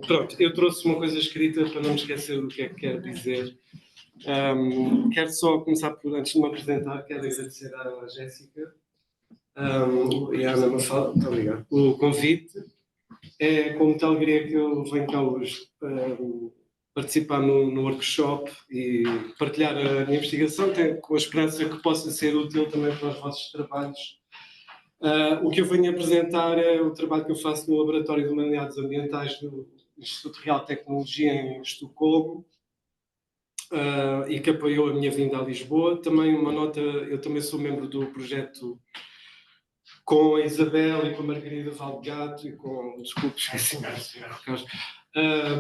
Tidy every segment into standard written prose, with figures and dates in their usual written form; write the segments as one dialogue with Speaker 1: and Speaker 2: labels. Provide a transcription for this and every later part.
Speaker 1: Pronto, eu trouxe uma coisa escrita para não me esquecer do que é que quero dizer. Quero só começar por, antes de me apresentar, quero agradecer à Jéssica e à Ana Mafalda, muito obrigado, o convite. É com muita alegria que eu venho cá hoje participar no workshop e partilhar a minha investigação, com a esperança que possa ser útil também para os vossos trabalhos. O que eu venho apresentar é o trabalho que eu faço no Laboratório de Humanidades Ambientais do Instituto Real de Tecnologia em Estocolmo e que apoiou a minha vinda a Lisboa. Também uma nota, eu também sou membro do projeto com a Isabel e com a Margarida Valdegato e com, desculpe, esqueci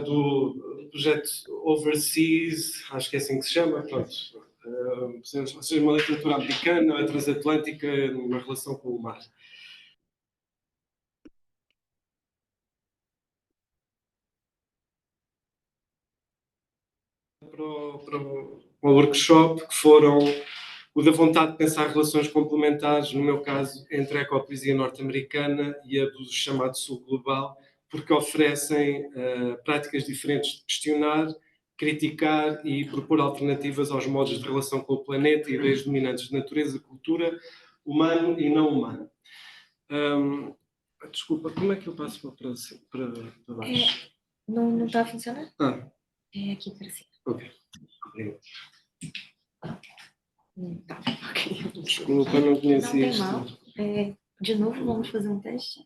Speaker 1: do projeto Overseas, acho que é assim que se chama, pronto. Ou seja, uma literatura americana, transatlântica, numa relação com o mar. Para o workshop, que foram o da vontade de pensar relações complementares, no meu caso, entre a ecopoesia norte-americana e a do chamado sul global, porque oferecem práticas diferentes de questionar, criticar e propor alternativas aos modos de relação com o planeta e ideias dominantes de natureza, cultura, humano e não humano. Desculpa, como é que eu passo para baixo?
Speaker 2: Não está a funcionar?
Speaker 1: É
Speaker 2: aqui para cima.
Speaker 1: Ok.
Speaker 2: Tá. Okay.
Speaker 1: Desculpa, não conhecia isto.
Speaker 2: Não tem mal. De novo, vamos fazer um teste.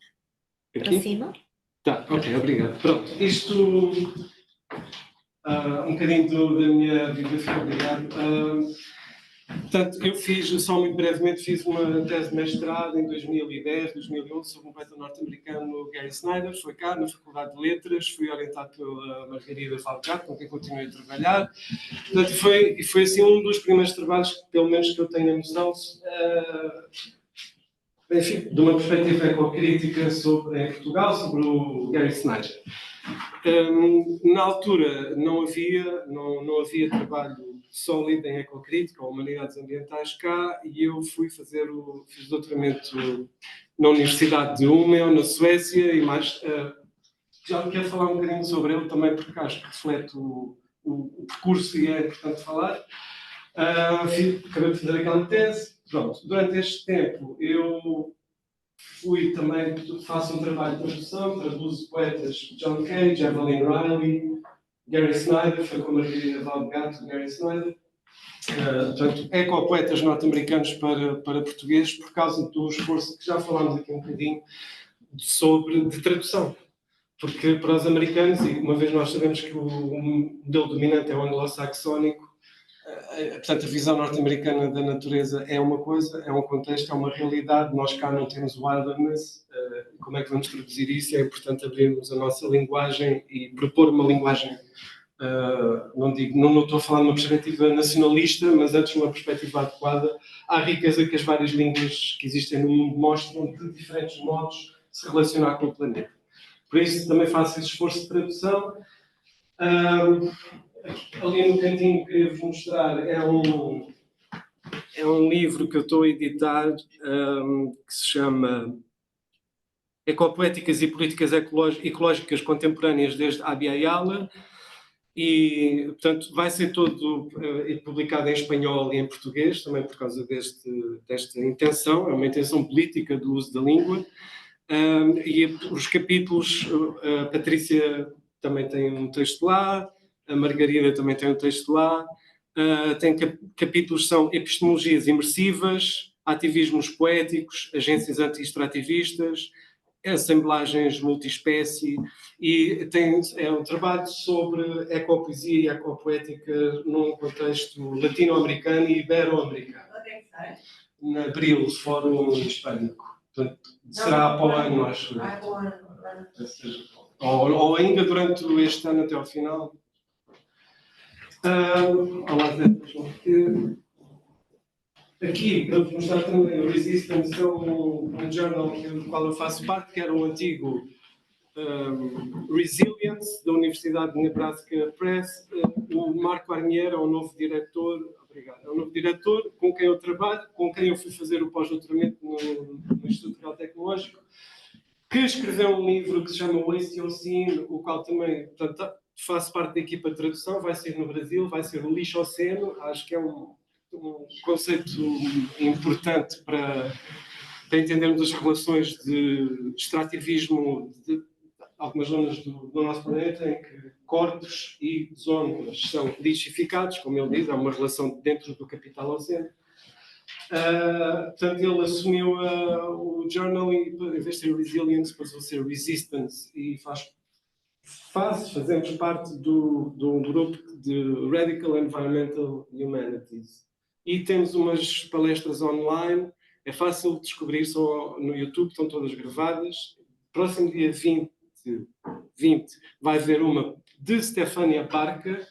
Speaker 2: Para cima.
Speaker 1: Tá, ok, obrigado. Pronto, isto um bocadinho da minha bibliografia, obrigado. Portanto, eu só muito brevemente, fiz uma tese de mestrado em 2010, 2011, sobre um poeta norte-americano, Gary Snyder. Foi cá, na Faculdade de Letras, fui orientado pela Margarida Valdegato, com quem continuei a trabalhar. Portanto, foi assim um dos primeiros trabalhos, pelo menos que eu tenho a noção, enfim, de uma perspectiva ecocrítica em Portugal, sobre o Gary Snyder. Na altura não havia trabalho sólido em ecocrítica ou humanidades ambientais cá, e eu fiz doutoramento na Universidade de Umeå, na Suécia, e mais já quero falar um bocadinho sobre ele também, porque acho que reflete o percurso e é importante falar. Acabei de fazer aquela tese. Pronto, durante este tempo eu faço um trabalho de tradução, traduzo poetas John Cage, Evelyn Riley, Gary Snyder, foi com a Margarida Valdegato, Gary Snyder. Portanto, ecopoetas norte-americanos para português, por causa do esforço que já falámos aqui um bocadinho de tradução. Porque para os americanos, e uma vez nós sabemos que o modelo dominante é o anglo-saxónico, portanto, a visão norte-americana da natureza é uma coisa, é um contexto, é uma realidade. Nós cá não temos wilderness. Como é que vamos traduzir isso? É importante abrirmos a nossa linguagem e propor uma linguagem, não estou a falar de uma perspectiva nacionalista, mas antes uma perspectiva adequada à riqueza que as várias línguas que existem no mundo mostram, de diferentes modos de se relacionar com o planeta. Por isso também faço esse esforço de tradução. Ali no cantinho que queria-vos mostrar é um livro que eu estou a editar, que se chama Ecopoéticas e Políticas Ecológicas Contemporâneas desde Abya Yala, e, portanto, vai ser todo publicado em espanhol e em português, também por causa desta intenção, é uma intenção política do uso da língua. E os capítulos, a Patrícia também tem um texto lá, a Margarida também tem um texto lá, tem capítulos que são epistemologias imersivas, ativismos poéticos, agências anti-extrativistas, assemblagens multiespécie, e é um trabalho sobre ecopoesia e ecopoética num contexto latino-americano e ibero-americano. Na Abril, Fórum Hispânico. Portanto, será para o ano, acho. Ou ainda durante este ano até ao final. Aqui, para vos mostrar também o Resistance, é um jornal do qual eu faço parte, que era um antigo Resilience, da Universidade de Nebraska Press. O Marco Arnier é o novo diretor. Obrigado. É o novo diretor com quem eu trabalho, com quem eu fui fazer o pós-doutoramento no Instituto Real Tecnológico. que escreveu um livro que se chama Wasteocene, o qual também, portanto, faço parte da equipa de tradução, vai ser no Brasil, vai ser o Lixoceno, acho que é um conceito importante para entendermos as relações de extrativismo de algumas zonas do nosso planeta em que corpos e zonas são lixificados, como ele diz, há uma relação dentro do capital oceano. Portanto, ele assumiu o journal e, em vez de ser Resilience, passou a ser Resistance e fazemos parte de um grupo de Radical Environmental Humanities. E temos umas palestras online, é fácil descobrir só no YouTube, estão todas gravadas. Próximo dia 20 vai haver uma de Stefania Barca,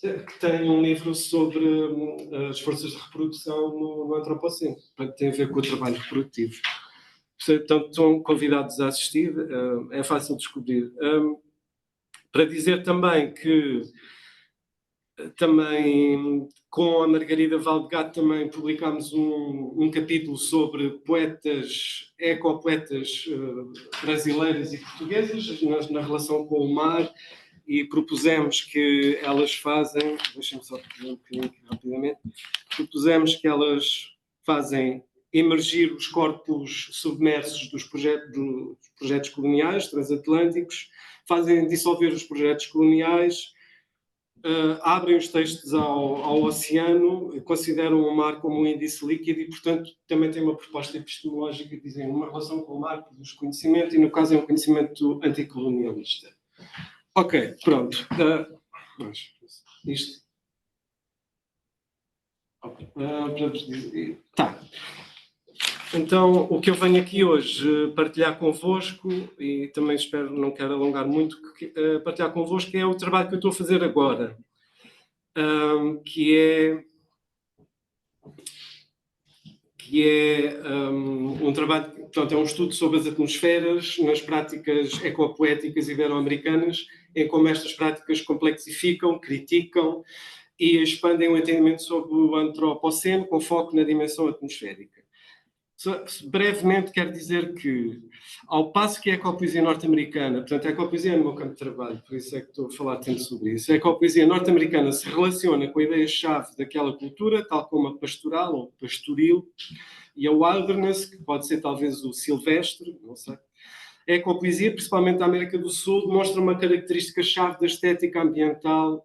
Speaker 1: que tem um livro sobre as forças de reprodução no Antropoceno, que tem a ver com o trabalho reprodutivo. Portanto, estão convidados a assistir, é fácil descobrir. Para dizer também que também com a Margarida Valdegato também publicámos um capítulo sobre poetas, ecopoetas brasileiras e portuguesas na relação com o mar e propusemos que elas fazem, deixem-me só pedir um bocadinho aqui rapidamente, propusemos que elas fazem emergir os corpos submersos dos projetos coloniais transatlânticos, fazem dissolver os projetos coloniais, abrem os textos ao oceano, consideram o mar como um índice líquido e, portanto, também têm uma proposta epistemológica que dizem uma relação com o mar produz conhecimento e, no caso, é um conhecimento anticolonialista. Ok, pronto. Isto. Okay. Tá. Então, o que eu venho aqui hoje partilhar convosco, e também espero, não quero alongar muito, partilhar convosco é o trabalho que eu estou a fazer agora, que é um trabalho, portanto, é um estudo sobre as atmosferas nas práticas ecopoéticas ibero-americanas, em como estas práticas complexificam, criticam e expandem o entendimento sobre o antropoceno com foco na dimensão atmosférica. Brevemente, quero dizer que, ao passo que a ecopoesia norte-americana, portanto, a ecopoesia é no meu campo de trabalho, por isso é que estou a falar tanto sobre isso, a ecopoesia norte-americana se relaciona com a ideia-chave daquela cultura, tal como a pastoral ou pastoril, e a wilderness, que pode ser talvez o silvestre, não sei. A ecopoesia, principalmente da América do Sul, demonstra uma característica-chave da estética ambiental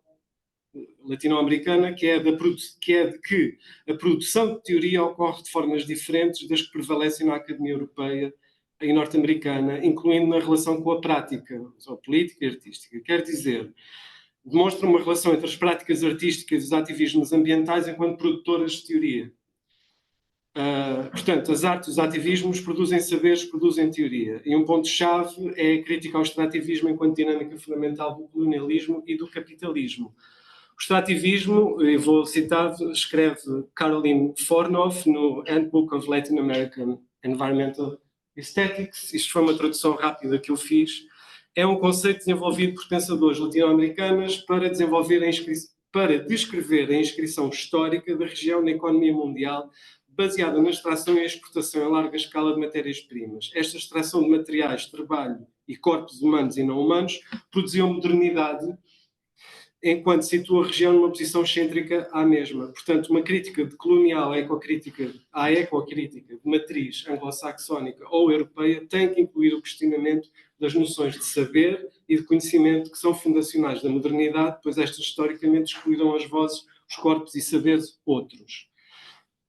Speaker 1: latino-americana, que é de que a produção de teoria ocorre de formas diferentes das que prevalecem na Academia Europeia e norte-americana, incluindo na relação com a prática, ou política e artística. Quer dizer, demonstra uma relação entre as práticas artísticas e os ativismos ambientais enquanto produtoras de teoria. Portanto, as artes e os ativismos produzem saberes, produzem teoria. E um ponto-chave é a crítica ao extrativismo enquanto dinâmica fundamental do colonialismo e do capitalismo. O extrativismo, e vou citar, escreve Caroline Fornoff no Handbook of Latin American Environmental Aesthetics. Isto foi uma tradução rápida que eu fiz. É um conceito desenvolvido por pensadores latino-americanos para descrever a inscrição histórica da região na economia mundial, baseada na extração e exportação em larga escala de matérias-primas. Esta extração de materiais, trabalho e corpos humanos e não humanos produziu modernidade, enquanto situa a região numa posição excêntrica à mesma. Portanto, uma crítica colonial à ecocrítica de matriz anglo-saxónica ou europeia tem que incluir o questionamento das noções de saber e de conhecimento que são fundacionais da modernidade, pois estas historicamente excluíram as vozes, os corpos e saberes outros.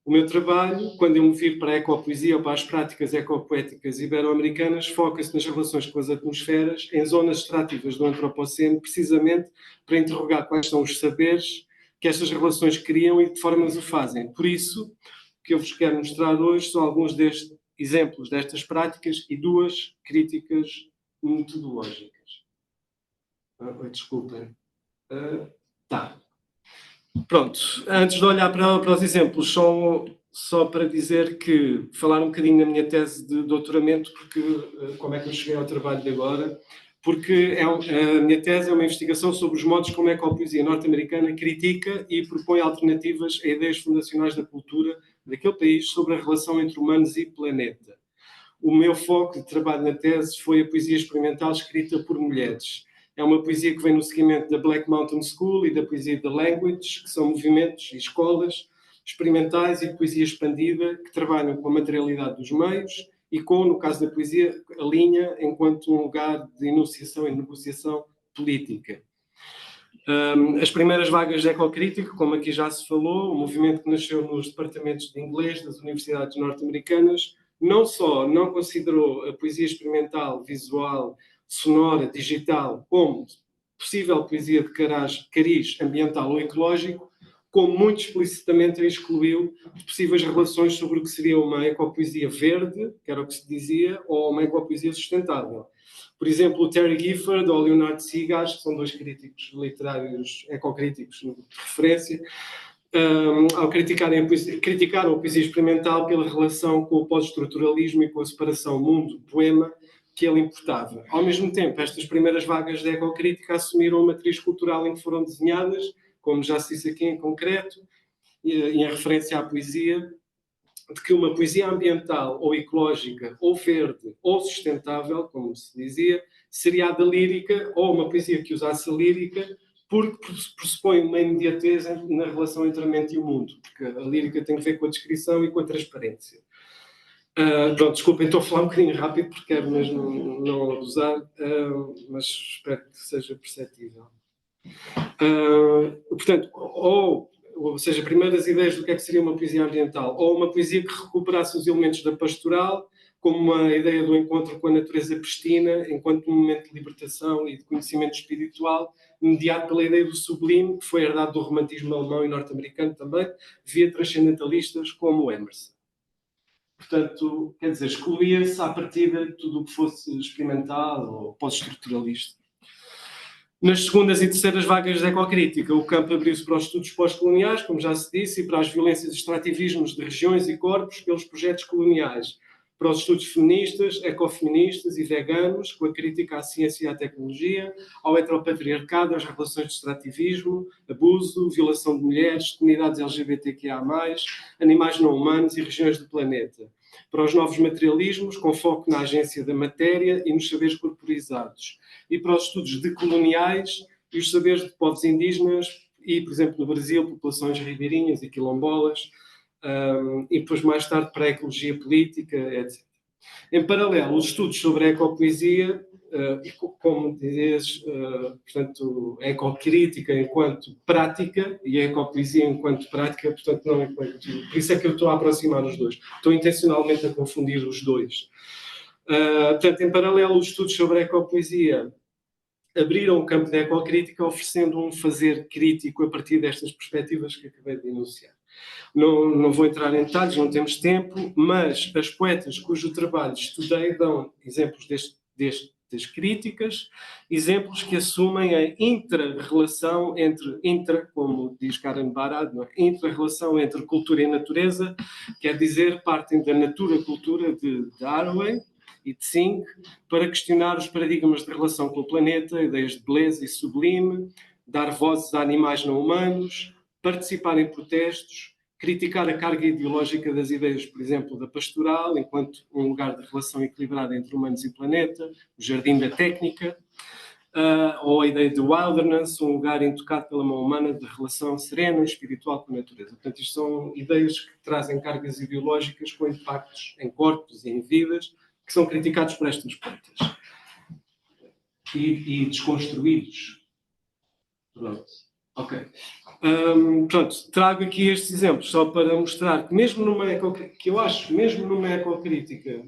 Speaker 1: O meu trabalho, quando eu me viro para a ecopoesia ou para as práticas ecopoéticas ibero-americanas, foca-se nas relações com as atmosferas, em zonas extrativas do antropoceno, precisamente para interrogar quais são os saberes que estas relações criam e de que formas o fazem. Por isso, o que eu vos quero mostrar hoje são alguns exemplos destas práticas e duas críticas metodológicas. Desculpem. Pronto, antes de olhar para os exemplos, só para dizer que falar um bocadinho na minha tese de doutoramento, porque como é que eu cheguei ao trabalho de agora, porque a minha tese é uma investigação sobre os modos como a ecopoesia norte-americana critica e propõe alternativas a ideias fundacionais da cultura daquele país sobre a relação entre humanos e planeta. o meu foco de trabalho na tese foi a poesia experimental escrita por mulheres. É uma poesia que vem no seguimento da Black Mountain School e da poesia da Language, que são movimentos e escolas experimentais e de poesia expandida que trabalham com a materialidade dos meios e com, no caso da poesia, a linha enquanto um lugar de enunciação e negociação política. As primeiras vagas de ecocrítica, como aqui já se falou, o movimento que nasceu nos departamentos de inglês das universidades norte-americanas, não só não considerou a poesia experimental, visual, sonora, digital, como possível poesia de cariz ambiental ou ecológico, como muito explicitamente a excluiu de possíveis relações sobre o que seria uma ecopoesia verde, que era o que se dizia, ou uma ecopoesia sustentável. Por exemplo, o Terry Gifford ou o Leonardo Sigas, que são dois críticos literários, ecocríticos de referência, ao criticaram a poesia experimental pela relação com o pós-estruturalismo e com a separação mundo-poema que ele importava. Ao mesmo tempo, estas primeiras vagas de ecocrítica assumiram uma matriz cultural em que foram desenhadas, como já se disse aqui em concreto, em referência à poesia, de que uma poesia ambiental ou ecológica, ou verde, ou sustentável, como se dizia, seria a da lírica, ou uma poesia que usasse a lírica, porque pressupõe uma imediatez na relação entre a mente e o mundo, porque a lírica tem a ver com a descrição e com a transparência. Pronto, desculpem, estou a falar um bocadinho rápido, porque quero mesmo não abusar, mas espero que seja perceptível. Portanto, ou seja, primeiras ideias do que é que seria uma poesia ambiental, ou uma poesia que recuperasse os elementos da pastoral, como uma ideia do encontro com a natureza pristina, enquanto um momento de libertação e de conhecimento espiritual, mediado pela ideia do sublime, que foi herdado do romantismo alemão e norte-americano também, via transcendentalistas como Emerson. Portanto, quer dizer, excluía-se à partida tudo o que fosse experimental ou pós-estruturalista. Nas segundas e terceiras vagas de ecocrítica, o campo abriu-se para os estudos pós-coloniais, como já se disse, e para as violências e extrativismos de regiões e corpos pelos projetos coloniais, para os estudos feministas, ecofeministas e veganos, com a crítica à ciência e à tecnologia, ao heteropatriarcado, às relações de extrativismo, abuso, violação de mulheres, comunidades LGBTQIA+, animais não humanos e regiões do planeta. Para os novos materialismos, com foco na agência da matéria e nos saberes corporizados. E para os estudos decoloniais e os saberes de povos indígenas e, por exemplo, no Brasil, populações ribeirinhas e quilombolas, e depois mais tarde para a ecologia política, etc. Em paralelo, os estudos sobre a ecopoesia, como dizes, portanto, a ecocrítica enquanto prática e a ecopoesia enquanto prática, portanto, não enquanto... Por isso é que eu estou a aproximar os dois. Estou intencionalmente a confundir os dois. Portanto, em paralelo, os estudos sobre a ecopoesia abriram o campo da ecocrítica, oferecendo um fazer crítico a partir destas perspectivas que acabei de enunciar. Não vou entrar em detalhes, não temos tempo, mas as poetas cujo trabalho estudei dão exemplos destas críticas, exemplos que assumem a intra-relação como diz Karen Barad, intra-relação entre cultura e natureza, quer dizer, partem da natura-cultura de Darwin e de Singh para questionar os paradigmas de relação com o planeta, ideias de beleza e sublime, dar vozes a animais não humanos, participar em protestos, criticar a carga ideológica das ideias, por exemplo, da pastoral, enquanto um lugar de relação equilibrada entre humanos e planeta, o jardim da técnica, ou a ideia de wilderness, um lugar intocado pela mão humana de relação serena e espiritual com a natureza. Portanto, isto são ideias que trazem cargas ideológicas com impactos em corpos e em vidas, que são criticados por estas poetas. E desconstruídos. Pronto. Ok. Pronto, trago aqui estes exemplos só para mostrar que mesmo numa ecocrítica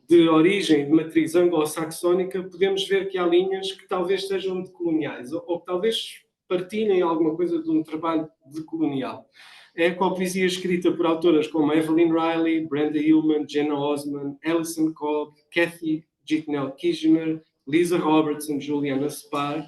Speaker 1: de origem, de matriz anglo-saxónica, podemos ver que há linhas que talvez sejam decoloniais, ou que talvez partilhem alguma coisa de um trabalho decolonial. A ecopoesia escrita por autoras como Evelyn Riley, Brenda Hillman, Jenna Osman, Alison Cobb, Kathy Jeatnell Kirchner, Lisa Robertson, Juliana Spar,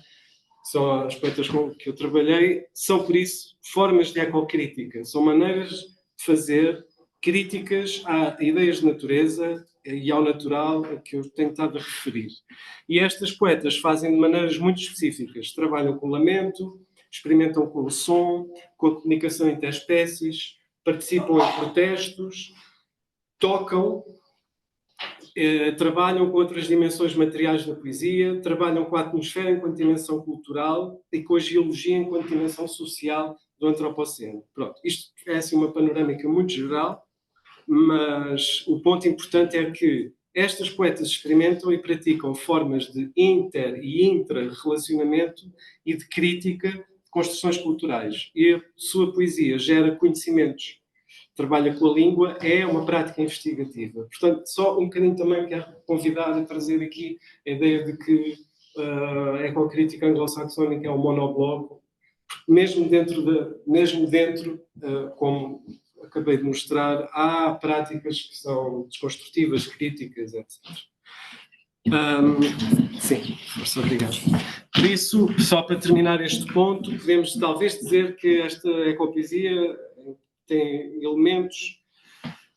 Speaker 1: são as poetas com que eu trabalhei, são, por isso, formas de ecocrítica. São maneiras de fazer críticas a ideias de natureza e ao natural a que eu tenho estado a referir. E estas poetas fazem de maneiras muito específicas. Trabalham com o lamento, experimentam com o som, com a comunicação interespécies, participam em protestos, tocam, trabalham com outras dimensões materiais da poesia, trabalham com a atmosfera enquanto dimensão cultural e com a geologia enquanto dimensão social do antropoceno. Pronto, isto é assim uma panorâmica muito geral, mas o ponto importante é que estas poetas experimentam e praticam formas de inter- e intra-relacionamento e de crítica de construções culturais. E a sua poesia gera conhecimentos, trabalha com a língua, é uma prática investigativa. Portanto, só um bocadinho também quero convidar a trazer aqui a ideia de que a ecocrítica anglo-saxónica é um monobloco, mesmo dentro, como acabei de mostrar, há práticas que são desconstrutivas, críticas, etc. Sim, força, obrigado. Por isso, só para terminar este ponto, podemos talvez dizer que esta ecopoesia tem elementos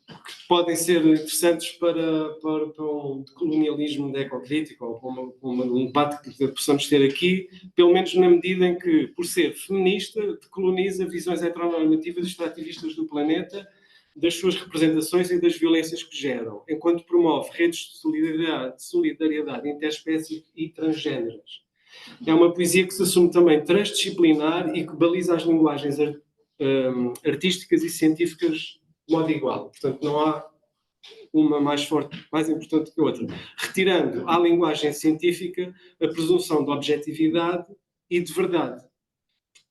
Speaker 1: que podem ser interessantes para um colonialismo da ecocrítica ou para um debate que possamos ter aqui, pelo menos na medida em que, por ser feminista, decoloniza visões heteronormativas e extrativistas do planeta, das suas representações e das violências que geram, enquanto promove redes de solidariedade interespécie e transgêneras. É uma poesia que se assume também transdisciplinar e que baliza as linguagens artísticas e científicas de modo igual. Portanto, não há uma mais forte, mais importante que a outra. Retirando à linguagem científica a presunção de objetividade e de verdade.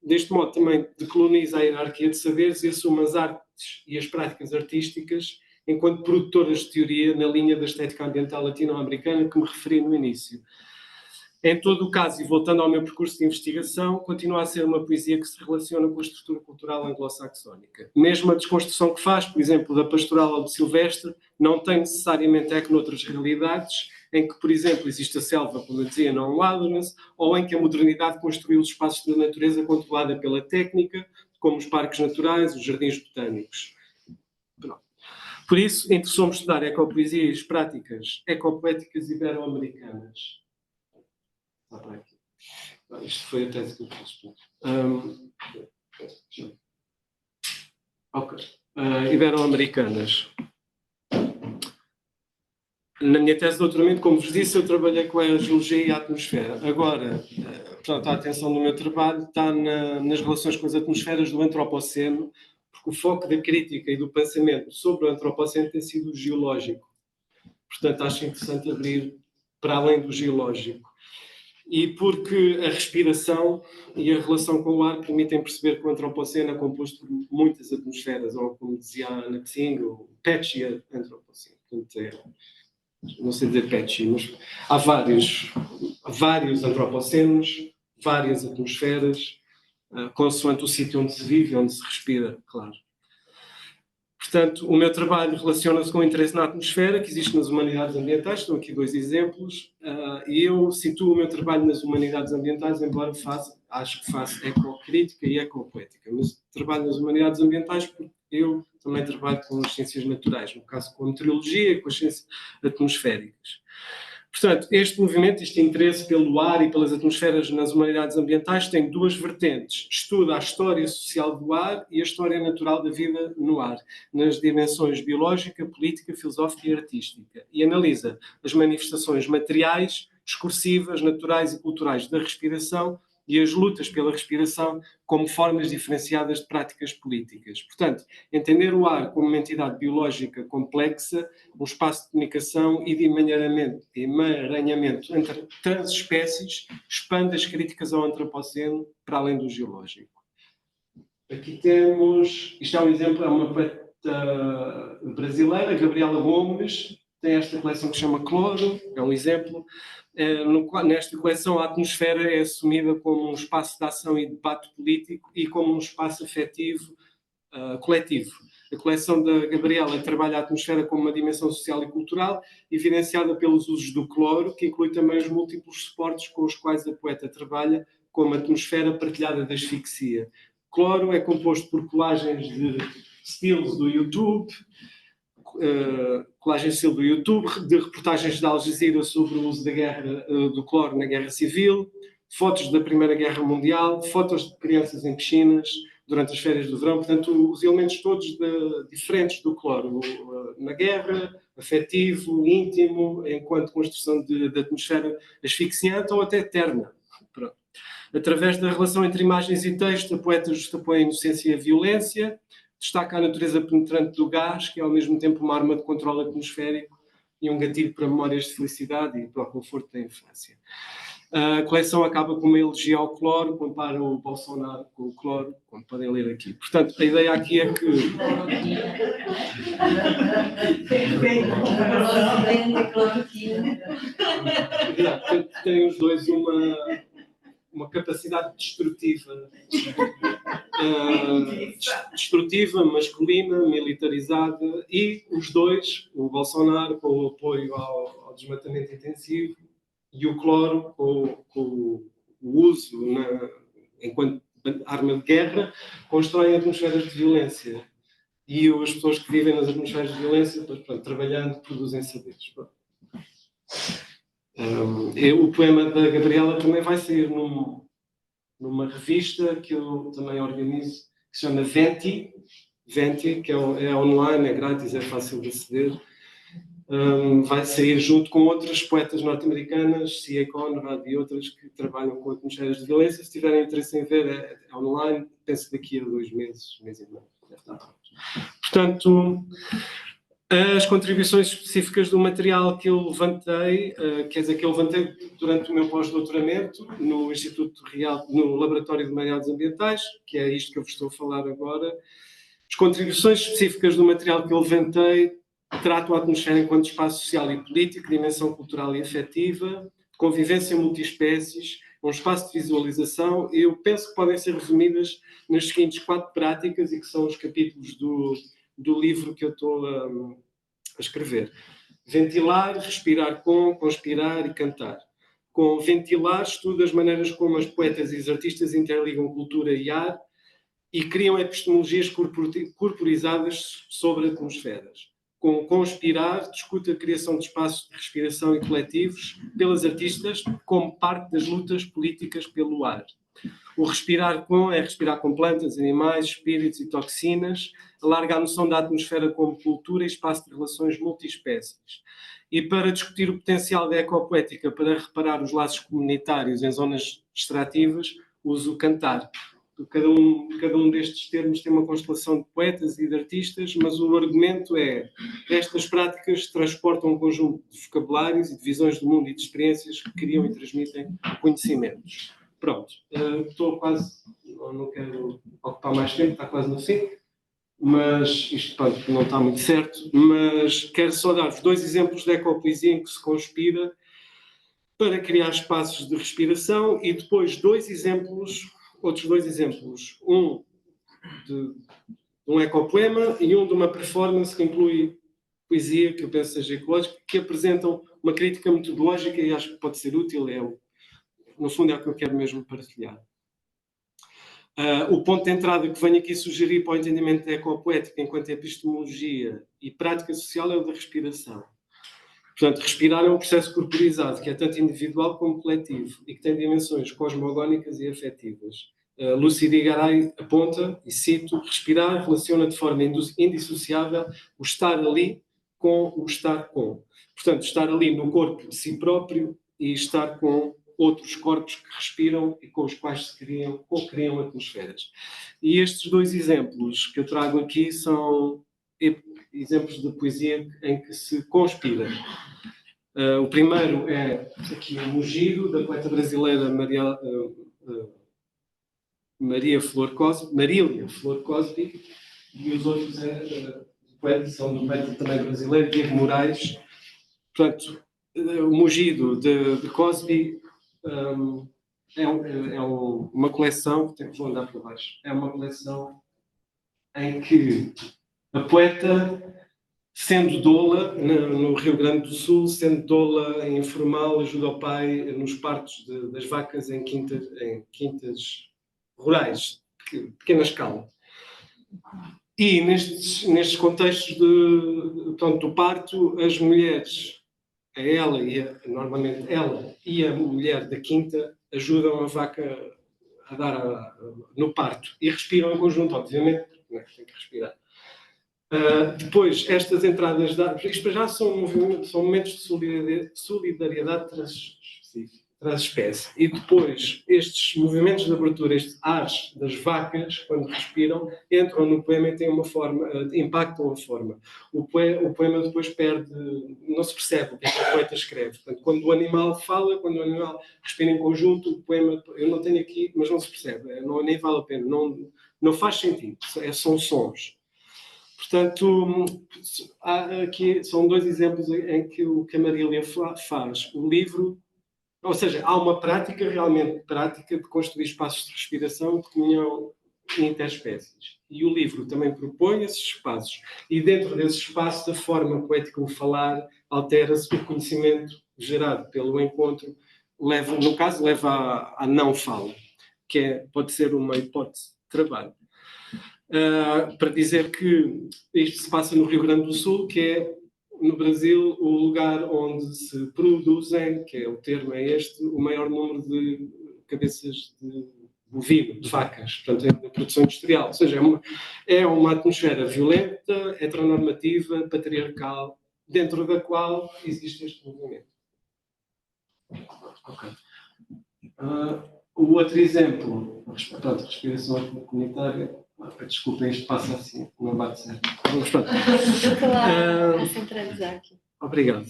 Speaker 1: Deste modo, também decoloniza a hierarquia de saberes e assume as artes e as práticas artísticas enquanto produtoras de teoria na linha da estética ambiental latino-americana que me referi no início. Em todo o caso, e voltando ao meu percurso de investigação, continua a ser uma poesia que se relaciona com a estrutura cultural anglo-saxónica. Mesmo a desconstrução que faz, por exemplo, da pastoral ao silvestre, não tem necessariamente eco noutras realidades, em que, por exemplo, existe a selva, como eu dizia, não wilderness, ou em que a modernidade construiu os espaços da natureza controlada pela técnica, como os parques naturais, os jardins botânicos. Pronto. Por isso, interessou-me estudar ecopoesias práticas ecopoéticas ibero-americanas. Isto foi a tese que eu fiz. Ok. Ibero-americanas. Na minha tese de doutoramento, como vos disse, eu trabalhei com a geologia e a atmosfera. Agora, portanto, a atenção do meu trabalho está nas relações com as atmosferas do antropoceno, porque o foco da crítica e do pensamento sobre o antropoceno tem sido o geológico. Portanto, acho interessante abrir para além do geológico. E porque a respiração e a relação com o ar permitem perceber que o antropoceno é composto por muitas atmosferas, ou como dizia a Ana Tsing, o patchy antropoceno. Portanto, não sei dizer patchy, mas há vários antropocenos, várias atmosferas, consoante o sítio onde se vive, onde se respira, claro. Portanto, o meu trabalho relaciona-se com o interesse na atmosfera, que existe nas humanidades ambientais. Estão aqui 2 exemplos. E eu situo o meu trabalho nas humanidades ambientais, embora acho que faço ecocrítica e ecopoética. Mas trabalho nas humanidades ambientais porque eu também trabalho com as ciências naturais, no caso com a meteorologia e com as ciências atmosféricas. Portanto, este movimento, este interesse pelo ar e pelas atmosferas nas humanidades ambientais tem 2 vertentes. Estuda a história social do ar e a história natural da vida no ar, nas dimensões biológica, política, filosófica e artística. E analisa as manifestações materiais, discursivas, naturais e culturais da respiração e as lutas pela respiração como formas diferenciadas de práticas políticas. Portanto, entender o ar como uma entidade biológica complexa, um espaço de comunicação e de emaranhamento entre transespécies, expande as críticas ao antropoceno para além do geológico. Aqui temos, isto é um exemplo, é uma poeta brasileira, Gabriela Gomes, tem esta coleção que se chama Cloro, é um exemplo. Nesta coleção, a atmosfera é assumida como um espaço de ação e debate político e como um espaço afetivo coletivo. A coleção da Gabriela trabalha a atmosfera como uma dimensão social e cultural, evidenciada pelos usos do cloro, que inclui também os múltiplos suportes com os quais a poeta trabalha, como a atmosfera partilhada da asfixia. Cloro é composto por colagens de estilos do YouTube, de reportagens da Al Jazeera sobre o uso da guerra, do cloro na guerra civil, fotos da Primeira Guerra Mundial, fotos de crianças em piscinas durante as férias do verão. Portanto, os elementos todos diferentes do cloro na guerra, afetivo, íntimo, enquanto construção de atmosfera asfixiante ou até terna. Pronto. Através da relação entre imagens e texto, a poeta justapõe a inocência e a violência, destaca a natureza penetrante do gás, que é ao mesmo tempo uma arma de controle atmosférico e um gatilho para memórias de felicidade e para o conforto da infância. A coleção acaba com uma elegia ao cloro, compara o Bolsonaro com o cloro, como podem ler aqui. Portanto, a ideia aqui é que... Tem os dois uma capacidade destrutiva, masculina, militarizada, e os dois, o Bolsonaro com o apoio ao desmatamento intensivo e o cloro com o uso enquanto arma de guerra, constroem atmosferas de violência. E as pessoas que vivem nas atmosferas de violência, trabalhando, produzem saberes. O poema da Gabriela também vai sair numa revista que eu também organizo, que se chama Venti, que é online, é grátis, é fácil de aceder. Vai sair junto com outras poetas norte-americanas, C.A. Conrad e outras que trabalham com atmosferas de violência. Se tiverem interesse em ver, é online, penso daqui a 2 meses, mês e meio. Deve estar pronto. Portanto, as contribuições específicas do material que eu levantei, que eu levantei durante o meu pós-doutoramento no Instituto Real, no Laboratório de Materiais Ambientais, que é isto que eu vos estou a falar agora. As contribuições específicas do material que eu levantei tratam a atmosfera enquanto espaço social e político, dimensão cultural e afetiva, convivência multiespécies, um espaço de visualização, e eu penso que podem ser resumidas nas seguintes 4 práticas, e que são os capítulos do livro que eu estou a escrever. Ventilar, respirar com, conspirar e cantar. Com ventilar, estudo as maneiras como as poetas e os artistas interligam cultura e ar e criam epistemologias corporizadas sobre atmosferas. Com conspirar, discute a criação de espaços de respiração e coletivos pelas artistas como parte das lutas políticas pelo ar. O respirar com é respirar com plantas, animais, espíritos e toxinas, alarga a noção da atmosfera como cultura e espaço de relações multiespécies. E para discutir o potencial da ecopoética para reparar os laços comunitários em zonas extrativas, uso o cantar. Cada um destes termos tem uma constelação de poetas e de artistas, mas o argumento é que estas práticas transportam um conjunto de vocabulários e de visões do mundo e de experiências que criam e transmitem conhecimentos. Pronto, estou quase, não quero ocupar mais tempo, está quase no fim, mas isto pronto, não está muito certo, mas quero só dar-vos 2 exemplos de ecopoesia em que se conspira para criar espaços de respiração e depois outros 2 exemplos, um de um ecopoema e um de uma performance que inclui poesia, que eu penso seja ecológica, que apresentam uma crítica metodológica e acho que pode ser útil, no fundo é o que eu quero mesmo partilhar. O ponto de entrada que venho aqui sugerir para o entendimento da ecopoética enquanto epistemologia e prática social é o da respiração. Portanto, respirar é um processo corporizado que é tanto individual como coletivo e que tem dimensões cosmogónicas e afetivas. Lucy Di Garay aponta, e cito, respirar relaciona de forma indissociável o estar ali com o estar com. Portanto, estar ali no corpo de si próprio e estar com outros corpos que respiram e com os quais se criam atmosferas. E estes 2 exemplos que eu trago aqui são exemplos de poesia em que se conspira. O primeiro é aqui o Mugido, da poeta brasileira Marília Flor Cosby, e os outros são do poeta também brasileiro, Diego Moraes. Portanto, o Mugido de Cosby é uma coleção, vou andar para baixo, é uma coleção em que a poeta, sendo doula no Rio Grande do Sul, sendo doula informal, ajuda o pai nos partos das vacas em quintas rurais, de pequena escala. E nestes contextos do parto, as mulheres, normalmente ela e a mulher da quinta, ajudam a vaca a dar no parto e respiram em conjunto, obviamente, porque tem que respirar. Depois, estas entradas, isto já são momentos de solidariedade transespécie. E depois, estes movimentos de abertura, estes ares das vacas, quando respiram, entram no poema e têm uma forma, impactam a forma. O poema depois perde, não se percebe o que é que o poeta escreve. Portanto, quando o animal fala, quando o animal respira em conjunto, o poema, eu não tenho aqui, mas não se percebe, nem vale a pena, não faz sentido, são sons. Portanto, aqui são 2 exemplos em que o Camarilha faz. O livro, ou seja, há uma prática, realmente prática, de construir espaços de respiração de comunhão interespécies. E o livro também propõe esses espaços. E dentro desses espaços, a forma poética de falar altera-se, o conhecimento gerado pelo encontro, no caso, leva à não-fala, que pode ser uma hipótese de trabalho. Para dizer que isto se passa no Rio Grande do Sul, que é, no Brasil, o lugar onde se produzem, que é o termo é este, o maior número de cabeças de bovino, de vacas, portanto, é uma produção industrial. Ou seja, é uma atmosfera violenta, heteronormativa, patriarcal, dentro da qual existe este movimento. Ok. O outro exemplo, portanto, respiração comunitária. Desculpem, isto passa assim, não bate certo.
Speaker 2: Estou lá a centralizar aqui.
Speaker 1: Obrigado.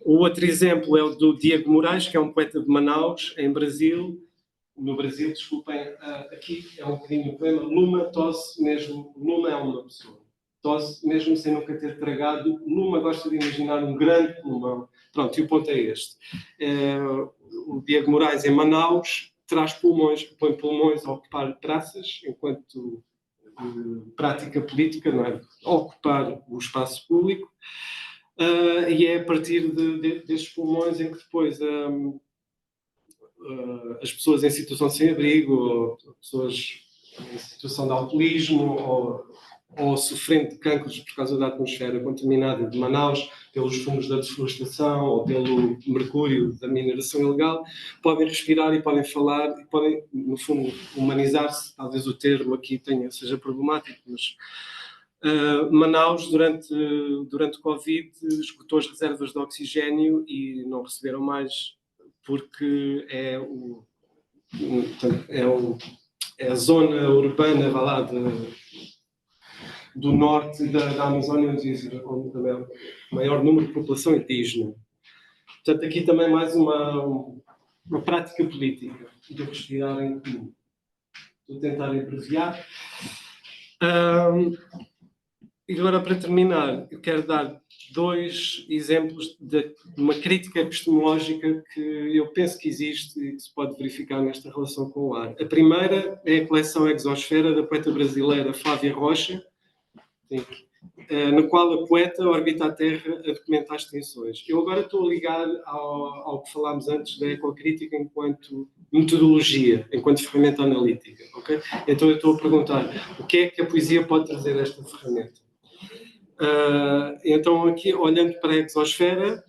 Speaker 1: O outro exemplo é o do Diego Moraes, que é um poeta de Manaus, em Brasil. No Brasil, desculpem, aqui é um bocadinho o poema. Luma tosse mesmo, Luma é uma pessoa. Tosse mesmo sem nunca ter tragado. Luma gosta de imaginar um grande pulmão. Pronto, e o ponto é este. O Diego Moraes, em Manaus, traz pulmões, põe pulmões a ocupar praças, enquanto prática política, não é? Ocupar o espaço público, e é a partir destes pulmões em que depois as pessoas em situação de sem-abrigo, ou pessoas em situação de alcoolismo, ou sofrendo de cancros por causa da atmosfera contaminada de Manaus, pelos fumos da desflorestação ou pelo mercúrio da mineração ilegal, podem respirar e podem falar e podem, no fundo, humanizar-se. Talvez o termo aqui seja problemático, mas Manaus, durante o Covid, esgotou as reservas de oxigênio e não receberam mais, porque é a zona urbana, vá lá, do norte da Amazónia, onde também há o maior número de população indígena. Portanto, aqui também mais uma prática política de respirar em comum. Vou tentar abreviar. E agora, para terminar, eu quero dar 2 exemplos de uma crítica epistemológica que eu penso que existe e que se pode verificar nesta relação com o ar. A primeira é a coleção Exosfera, da poeta brasileira Flávia Rocha, no qual a poeta orbita a Terra a documentar extinções. Eu agora estou a ligar ao que falámos antes da ecocrítica enquanto metodologia, enquanto ferramenta analítica. Okay? Então eu estou a perguntar o que é que a poesia pode trazer a esta ferramenta. Então aqui, olhando para a exosfera,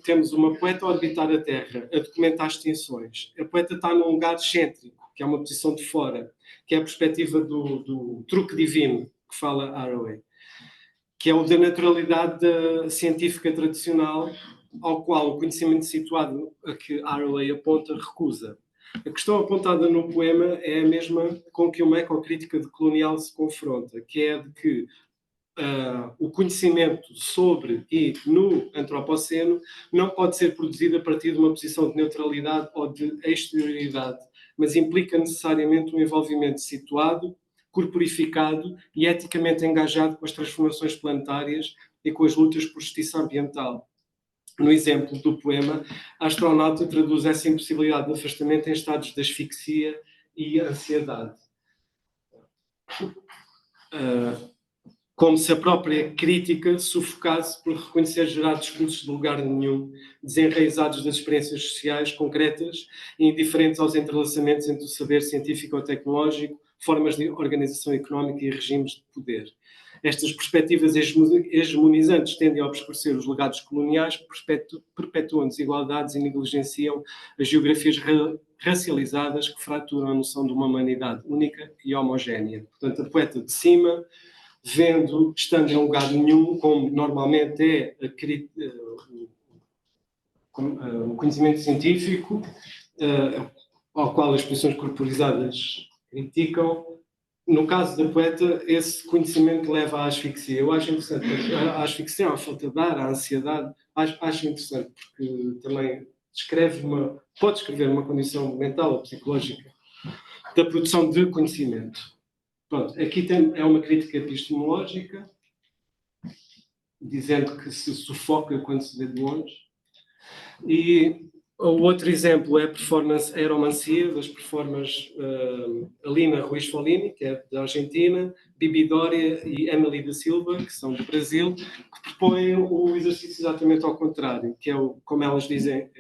Speaker 1: temos uma poeta a orbitar a Terra, a documentar extinções. A poeta está num lugar excêntrico, que é uma posição de fora, que é a perspectiva do truque divino, que fala Haraway, que é o da naturalidade científica tradicional, ao qual o conhecimento situado a que Haraway aponta recusa. A questão apontada no poema é a mesma com que uma ecocrítica decolonial se confronta, que é de que o conhecimento sobre e no antropoceno não pode ser produzido a partir de uma posição de neutralidade ou de exterioridade, mas implica necessariamente um envolvimento situado, corporificado e eticamente engajado com as transformações planetárias e com as lutas por justiça ambiental. No exemplo do poema, a astronauta traduz essa impossibilidade de afastamento em estados de asfixia e ansiedade. Como se a própria crítica sufocasse por reconhecer gerar discursos de lugar nenhum, desenraizados das experiências sociais concretas e indiferentes aos entrelaçamentos entre o saber científico ou tecnológico, formas de organização económica e regimes de poder. Estas perspectivas hegemonizantes tendem a obscurecer os legados coloniais, perpetuam desigualdades e negligenciam as geografias racializadas que fraturam a noção de uma humanidade única e homogénea. Portanto, a poeta de cima estando em lugar nenhum, como normalmente é o conhecimento científico, ao qual as posições corporizadas criticam. No caso da poeta, esse conhecimento leva à asfixia. Eu acho interessante, a asfixia, a falta de ar, a ansiedade, acho interessante, porque também pode descrever uma condição mental ou psicológica da produção de conhecimento. Pronto, aqui é uma crítica epistemológica, dizendo que se sufoca quando se vê de longe. E o outro exemplo é a performance Aeromancia, das performers Alina Ruiz Folini, que é da Argentina, Bibi Dória e Emily da Silva, que são do Brasil, que propõem o exercício exatamente ao contrário, que é, como eles dizem,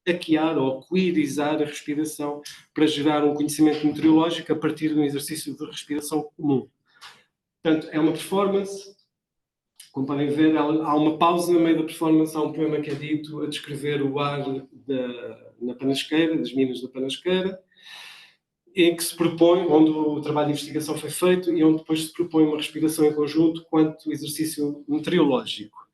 Speaker 1: aquear ou queerizar a respiração para gerar um conhecimento meteorológico a partir de um exercício de respiração comum. Portanto, é uma performance. Como podem ver, há uma pausa no meio da performance, há um poema que é dito a descrever o ar na Panasqueira, das minas da Panasqueira, em que se propõe, onde o trabalho de investigação foi feito e onde depois se propõe uma respiração em conjunto quanto exercício meteorológico.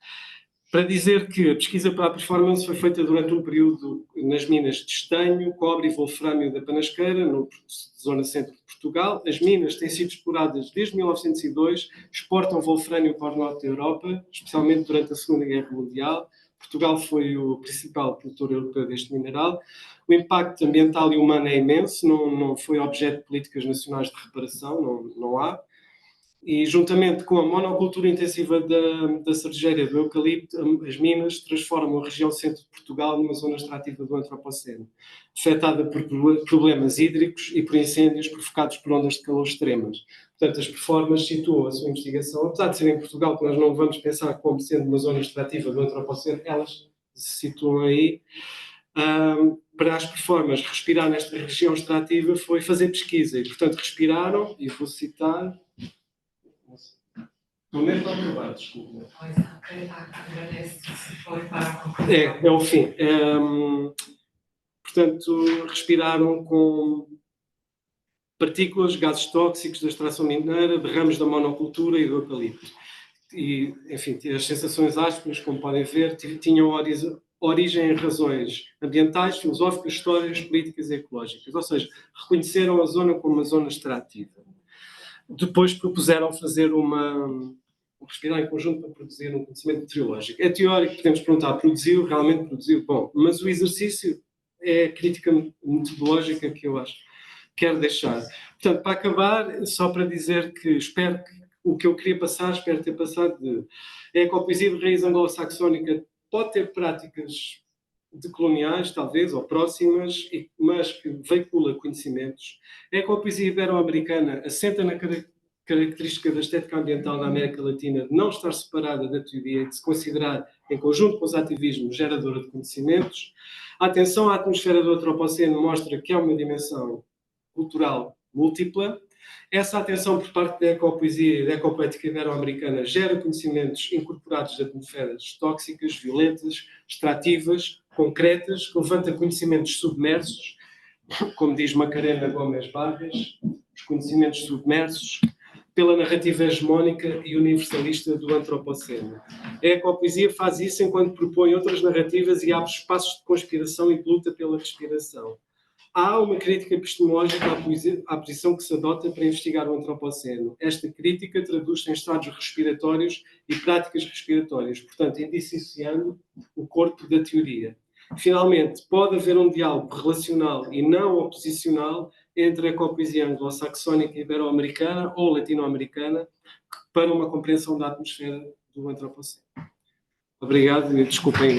Speaker 1: Para dizer que a pesquisa para a performance foi feita durante um período nas minas de estanho, cobre e wolfrâmio da Panasqueira, na zona centro de Portugal. As minas têm sido exploradas desde 1902, exportam wolfrâmio para o norte da Europa, especialmente durante a Segunda Guerra Mundial. Portugal foi o principal produtor europeu deste mineral. O impacto ambiental e humano é imenso, não foi objeto de políticas nacionais de reparação, não há. E, juntamente com a monocultura intensiva da cerejeira do eucalipto, as minas transformam a região centro de Portugal numa zona extrativa do antropoceno, afetada por problemas hídricos e por incêndios provocados por ondas de calor extremas. Portanto, as performers situam a sua investigação, apesar de ser em Portugal, que nós não vamos pensar como sendo uma zona extrativa do antropoceno, elas se situam aí. Para as performers respirar nesta região extrativa foi fazer pesquisa e, portanto, respiraram, e vou citar... Estou mesmo a acabar, desculpa. É o fim. Portanto, respiraram com partículas, gases tóxicos da extração mineira, de ramos da monocultura e do eucalipto. E, enfim, as sensações ásperas, como podem ver, tinham origem em razões ambientais, filosóficas, históricas, políticas e ecológicas. Ou seja, reconheceram a zona como uma zona extrativa. Depois propuseram fazer respirar em conjunto para produzir um conhecimento meteorológico. É teórico, podemos perguntar, realmente produziu? Bom, mas o exercício é a crítica metodológica que eu acho que quero deixar. Portanto, para acabar, só para dizer que espero que o que eu queria passar, espero ter passado a ecopoesia de raiz anglo-saxónica pode ter práticas decoloniais, talvez, ou próximas, mas que veicula conhecimentos. A ecopoesia ibero-americana assenta na característica da estética ambiental da América Latina de não estar separada da teoria e de se considerar, em conjunto com os ativismos, geradora de conhecimentos. A atenção à atmosfera do antropoceno mostra que é uma dimensão cultural múltipla. Essa atenção por parte da ecopoesia e da ecopoética ibero-americana gera conhecimentos incorporados de atmosferas tóxicas, violentas, extrativas, concretas, que levanta conhecimentos submersos, como diz Macarena Gomes Barras, os conhecimentos submersos, pela narrativa hegemónica e universalista do antropoceno. A ecopoesia faz isso enquanto propõe outras narrativas e abre espaços de conspiração e de luta pela respiração. Há uma crítica epistemológica à posição que se adota para investigar o antropoceno. Esta crítica traduz-se em estados respiratórios e práticas respiratórias, portanto, indissociando o corpo da teoria. Finalmente, pode haver um diálogo relacional e não oposicional entre a ecopoesia anglo-saxónica ibero-americana ou latino-americana para uma compreensão da atmosfera do antropoceno. Obrigado e desculpem.